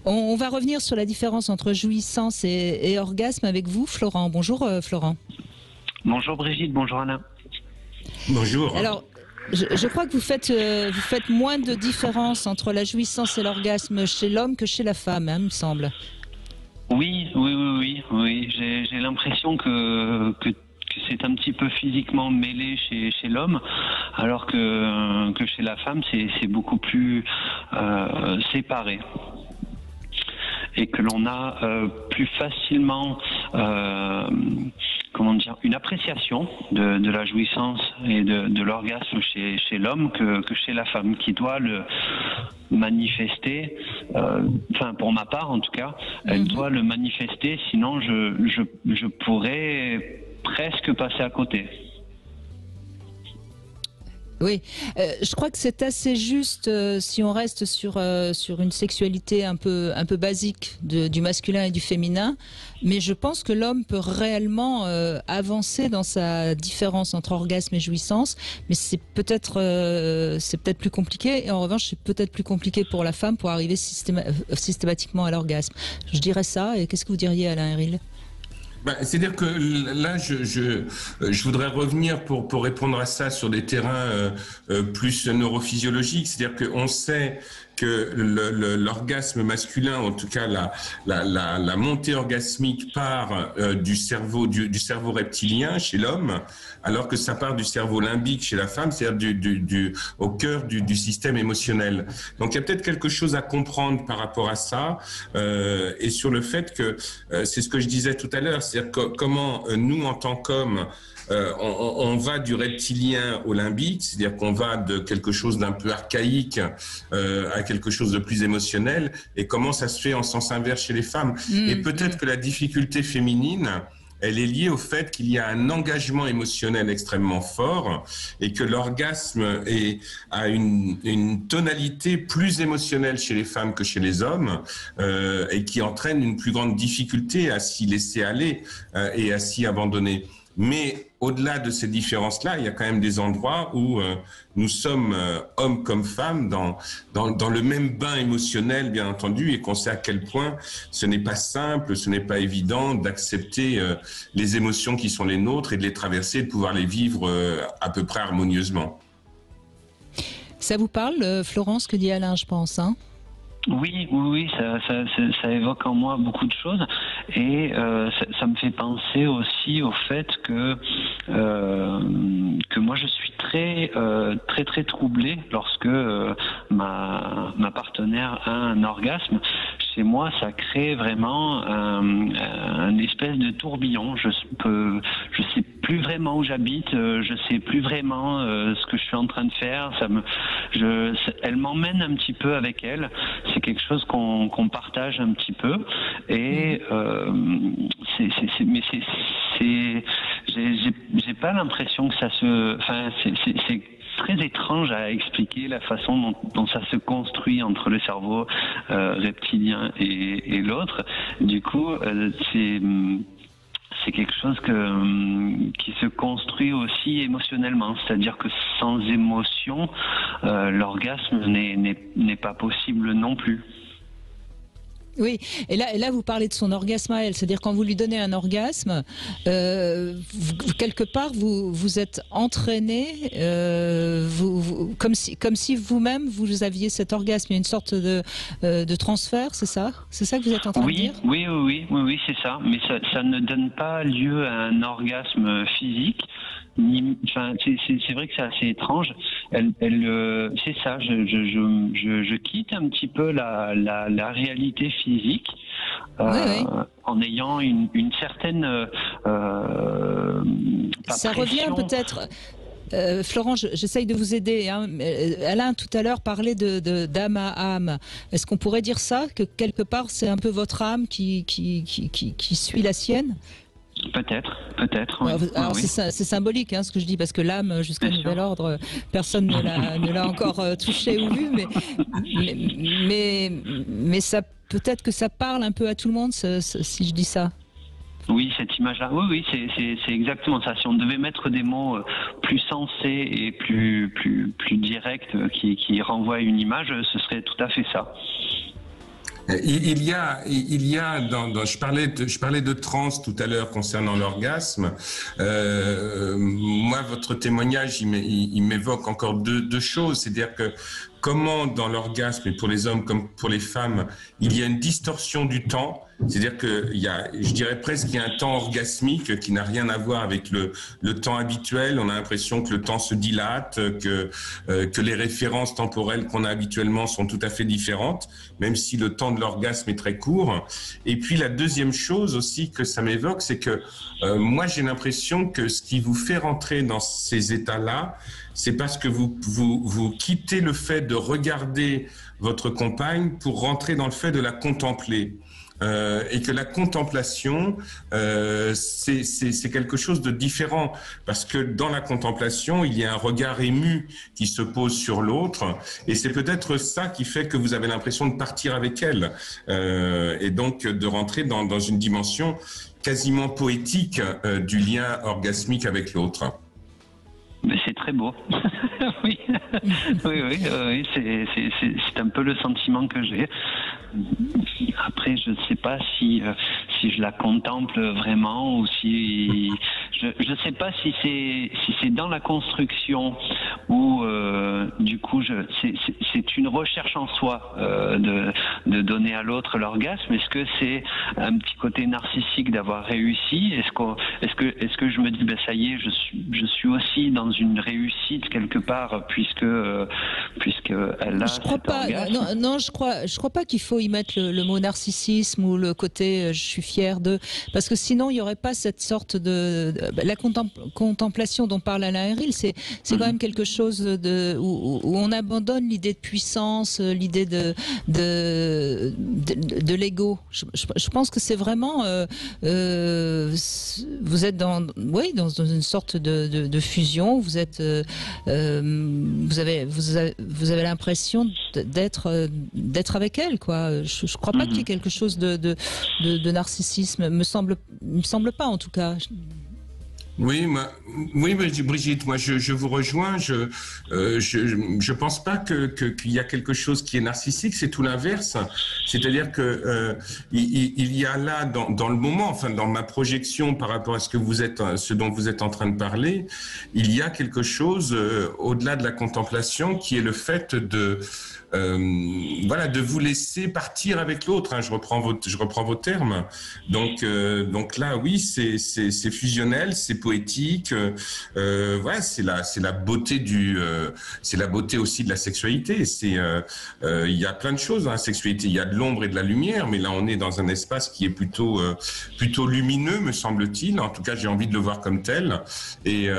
On va revenir sur la différence entre jouissance et orgasme avec vous, Florent. Bonjour, Florent. Bonjour Brigitte, bonjour Alain. Bonjour. Alors, je crois que vous faites moins de différence entre la jouissance et l'orgasme chez l'homme que chez la femme, hein, il me semble. Oui. J'ai l'impression que c'est un petit peu physiquement mêlé chez l'homme, alors que chez la femme, c'est beaucoup plus séparé. Et que l'on a plus facilement une appréciation de la jouissance et de l'orgasme chez l'homme que chez la femme, qui doit le manifester, pour ma part en tout cas, elle doit le manifester, sinon je pourrais presque passer à côté. Oui, je crois que c'est assez juste si on reste sur une sexualité un peu basique du masculin et du féminin, mais je pense que l'homme peut réellement avancer dans sa différence entre orgasme et jouissance, mais c'est peut-être plus compliqué, et en revanche c'est peut-être plus compliqué pour la femme pour arriver systématiquement à l'orgasme. Je dirais ça, et qu'est-ce que vous diriez, Alain Héril ? C'est-à-dire que là, je voudrais revenir pour répondre à ça sur des terrains plus neurophysiologiques. C'est-à-dire qu'on sait que l'orgasme masculin, en tout cas la montée orgasmique part du cerveau reptilien chez l'homme, alors que ça part du cerveau limbique chez la femme, c'est-à-dire au cœur du système émotionnel. Donc il y a peut-être quelque chose à comprendre par rapport à ça, et sur le fait que c'est ce que je disais tout à l'heure, c'est-à-dire comment nous en tant qu'hommes on va du reptilien au limbique, c'est-à-dire qu'on va de quelque chose d'un peu archaïque à quelque chose de plus émotionnel, et comment ça se fait en sens inverse chez les femmes. Et peut-être que la difficulté féminine, elle est liée au fait qu'il y a un engagement émotionnel extrêmement fort et que l'orgasme a une tonalité plus émotionnelle chez les femmes que chez les hommes, et qui entraîne une plus grande difficulté à s'y laisser aller et à s'y abandonner. Mais au-delà de ces différences-là, il y a quand même des endroits où nous sommes, hommes comme femmes, dans le même bain émotionnel, bien entendu, et qu'on sait à quel point ce n'est pas simple, ce n'est pas évident d'accepter les émotions qui sont les nôtres et de les traverser, de pouvoir les vivre à peu près harmonieusement. Ça vous parle, Florence, ce que dit Alain, je pense, hein ? Oui, ça évoque en moi beaucoup de choses, et ça me fait penser aussi au fait que moi je suis très troublé lorsque ma partenaire a un orgasme. Chez moi, ça crée vraiment un espèce de tourbillon. Je sais plus vraiment où j'habite, je sais plus vraiment ce que je suis en train de faire. Elle m'emmène un petit peu avec elle. C'est quelque chose qu'on partage un petit peu, et j'ai pas l'impression que ça se. Enfin, c'est très étrange à expliquer la façon dont ça se construit entre le cerveau reptilien et l'autre. Du coup, c'est quelque chose qui se construit aussi émotionnellement. C'est-à-dire que sans émotion, l'orgasme n'est pas possible non plus. Oui, et là vous parlez de son orgasme à elle, c'est-à-dire quand vous lui donnez un orgasme, quelque part vous êtes entraîné, comme si vous-même vous aviez cet orgasme. Il y a une sorte de transfert, c'est ça que vous êtes en train de dire ? Oui, c'est ça. Mais ça ne donne pas lieu à un orgasme physique. C'est vrai que c'est assez étrange. C'est ça. Je quitte un petit peu la réalité physique, en ayant une certaine. Ça revient peut-être. Florent, j'essaye de vous aider, hein. Alain tout à l'heure parlait d'âme à âme. Est-ce qu'on pourrait dire ça, que quelque part c'est un peu votre âme qui suit la sienne ? Peut-être. Oui. Alors oui. c'est symbolique, hein, ce que je dis, parce que l'âme, jusqu'à nouvel ordre, personne ne l'a encore touché ou vu, mais ça, peut-être que ça parle un peu à tout le monde, si je dis ça. Oui, cette image-là, oui, c'est exactement ça. Si on devait mettre des mots plus sensés et plus directs qui renvoient à une image, ce serait tout à fait ça. Je parlais de transe tout à l'heure concernant l'orgasme. Moi, votre témoignage, il m'évoque encore deux choses. C'est-à-dire que comment dans l'orgasme, et pour les hommes comme pour les femmes, il y a une distorsion du temps. C'est-à-dire qu'il y a, je dirais presque qu'il y a un temps orgasmique qui n'a rien à voir avec le temps habituel. On a l'impression que le temps se dilate, que les références temporelles qu'on a habituellement sont tout à fait différentes, même si le temps de l'orgasme est très court. Et puis la deuxième chose aussi que ça m'évoque, c'est que moi j'ai l'impression que ce qui vous fait rentrer dans ces états-là, c'est parce que vous quittez le fait de regarder votre compagne pour rentrer dans le fait de la contempler. Et que la contemplation, c'est quelque chose de différent, parce que dans la contemplation, il y a un regard ému qui se pose sur l'autre, et c'est peut-être ça qui fait que vous avez l'impression de partir avec elle, et donc de rentrer dans une dimension quasiment poétique du lien orgasmique avec l'autre. Mais c'est très beau. Oui, c'est un peu le sentiment que j'ai. Après, je ne sais pas si je la contemple vraiment, ou si je ne sais pas si c'est dans la construction ou du coup c'est une recherche en soi de donner à l'autre l'orgasme. Est-ce que c'est un petit côté narcissique d'avoir réussi? Est-ce que je me dis ça y est, je suis aussi dans une réussite quelque part, puisque elle a je crois pas. orgasme. Non, je crois pas qu'il faut y mettre le mot narcissisme ou le côté je suis fier de, parce que sinon il y aurait pas cette sorte de la contemplation dont parle Alain Héril. C'est quand même quelque chose où on abandonne l'idée de puissance, l'idée de l'ego. Je pense que c'est vraiment vous êtes dans une sorte de fusion. Vous êtes vous avez l'impression d'être avec elle, quoi. Je crois pas qu'il y ait quelque chose de narcissisme. Me semble pas, en tout cas. Oui, Brigitte, moi je vous rejoins. Je pense pas qu'il y a quelque chose qui est narcissique. C'est tout l'inverse. C'est-à-dire que il y a là dans le moment, enfin dans ma projection par rapport à ce dont vous êtes en train de parler, il y a quelque chose au-delà de la contemplation qui est le fait de vous laisser partir avec l'autre. Hein, je reprends vos termes. Donc là, oui, c'est fusionnel, c'est poétique. C'est la beauté c'est la beauté aussi de la sexualité. Il y a plein de choses dans la sexualité. Il y a de l'ombre et de la lumière, mais là, on est dans un espace qui est plutôt lumineux, me semble-t-il. En tout cas, j'ai envie de le voir comme tel. Et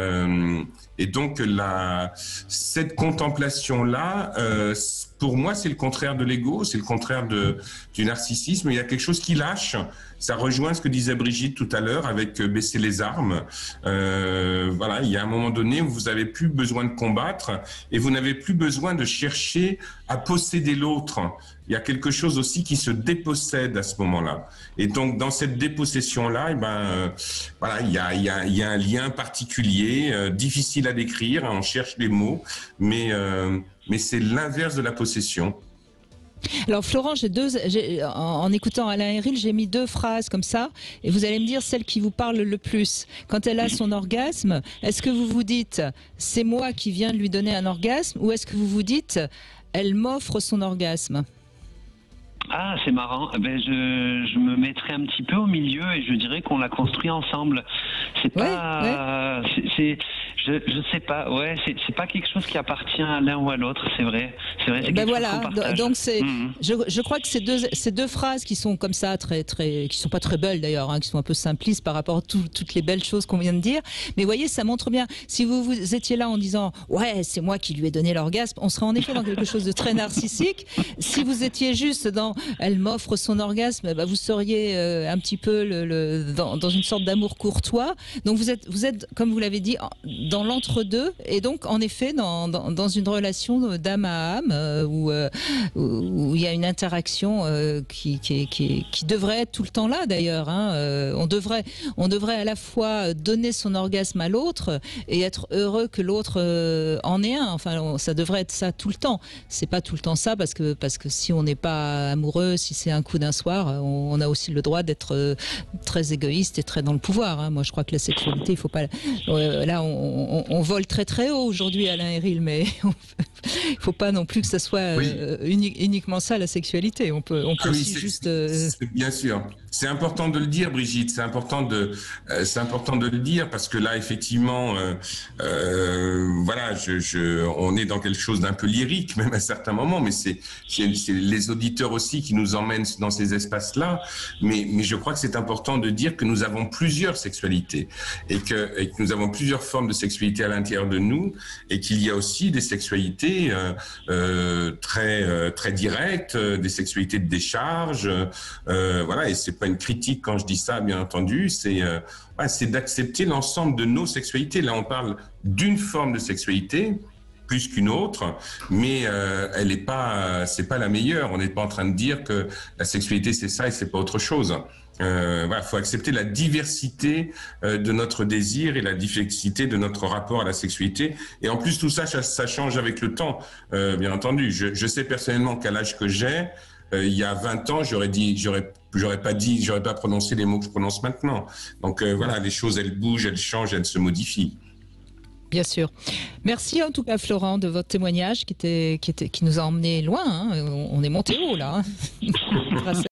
donc cette contemplation-là, pour moi, c'est le contraire de l'ego, c'est le contraire du narcissisme. Il y a quelque chose qui lâche. Ça rejoint ce que disait Brigitte tout à l'heure avec baisser les armes. Il y a un moment donné où vous n'avez plus besoin de combattre et vous n'avez plus besoin de chercher à posséder l'autre. Il y a quelque chose aussi qui se dépossède à ce moment-là. Et donc, dans cette dépossession-là, il y a un lien particulier, difficile à décrire. On cherche les mots, mais c'est l'inverse de la possession. Alors Florent, en écoutant Alain Héril, j'ai mis 2 phrases comme ça, et vous allez me dire celle qui vous parle le plus. Quand elle a son orgasme, est-ce que vous vous dites c'est moi qui viens de lui donner un orgasme, ou est-ce que vous vous dites elle m'offre son orgasme? Ah, c'est marrant. Je me mettrais un petit peu au milieu et je dirais qu'on l'a construit ensemble. C'est pas, je sais pas. Ouais, c'est pas quelque chose qui appartient à l'un ou à l'autre. C'est vrai. Voilà. Donc je crois que ces deux phrases qui sont comme ça qui sont pas très belles d'ailleurs, hein, qui sont un peu simplistes par rapport à toutes les belles choses qu'on vient de dire. Mais voyez, ça montre bien. Si vous étiez là en disant ouais, c'est moi qui lui ai donné l'orgasme, on serait en effet dans quelque chose de très narcissique. Si vous étiez juste dans elle m'offre son orgasme, vous seriez un petit peu dans une sorte d'amour courtois. Donc vous êtes, comme vous l'avez dit, dans l'entre-deux, et donc en effet dans une relation d'âme à âme où il y a une interaction qui devrait être tout le temps là d'ailleurs. Hein. On devrait à la fois donner son orgasme à l'autre et être heureux que l'autre en ait un. Enfin, ça devrait être ça tout le temps. C'est pas tout le temps ça parce que si on n'est pas amoureux, si c'est un coup d'un soir, on a aussi le droit d'être très égoïste et très dans le pouvoir. Hein. Moi, je crois que la sexualité, il faut pas. Là, on vole très très haut aujourd'hui, Alain Héril, mais il faut pas non plus que ça soit uniquement ça la sexualité. On peut aussi juste. Bien sûr. C'est important de le dire, Brigitte. C'est important de le dire parce que là, effectivement, voilà, on est dans quelque chose d'un peu lyrique, même à certains moments, mais c'est les auditeurs aussi qui nous emmènent dans ces espaces-là. Mais je crois que c'est important de dire que nous avons plusieurs sexualités et que nous avons plusieurs formes de sexualité à l'intérieur de nous et qu'il y a aussi des sexualités très directes, des sexualités de décharge, voilà. Et c'est pas une critique quand je dis ça, bien entendu. C'est d'accepter l'ensemble de nos sexualités. Là, on parle d'une forme de sexualité plus qu'une autre, mais c'est pas la meilleure. On n'est pas en train de dire que la sexualité c'est ça et c'est pas autre chose. Voilà, faut accepter la diversité de notre désir et la diversité de notre rapport à la sexualité. Et en plus, tout ça, ça change avec le temps, bien entendu. Je sais personnellement qu'à l'âge que j'ai, il y a 20 ans, j'aurais pas prononcé les mots que je prononce maintenant. Donc voilà, les choses, elles bougent, elles changent, elles se modifient. Bien sûr. Merci en tout cas, Florent, de votre témoignage qui nous a emmenés loin. Hein. On est monté haut là. Hein.